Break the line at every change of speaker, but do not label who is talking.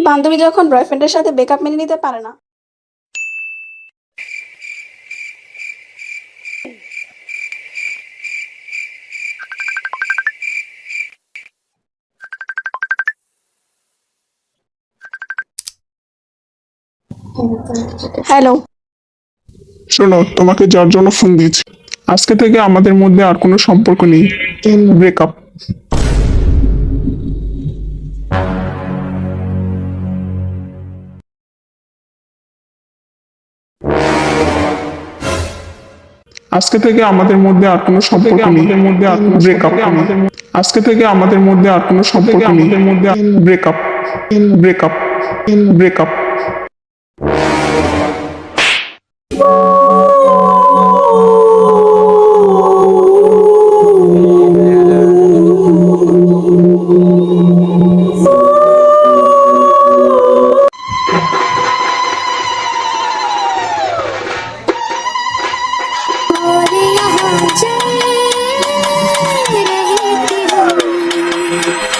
বান্ধবী যখন বয়ফ্রেন্ডের সাথে ব্রেকআপ মেনে নিতে পারে না। হ্যালো।
শোনো, তোমাকে যার জন্য ফোন দিয়েছি, আজকে থেকে আমাদের মধ্যে আর কোনো সম্পর্ক নেই। ব্রেকআপ। আজকে থেকে আমাদের মধ্যে আর কোনো সম্পর্ক নেই। ব্রেকআপ। আজকে থেকে আমাদের মধ্যে আর কোনো সম্পর্ক নেই। ব্রেকআপ। ব্রেকআপ। ব্রেকআপ।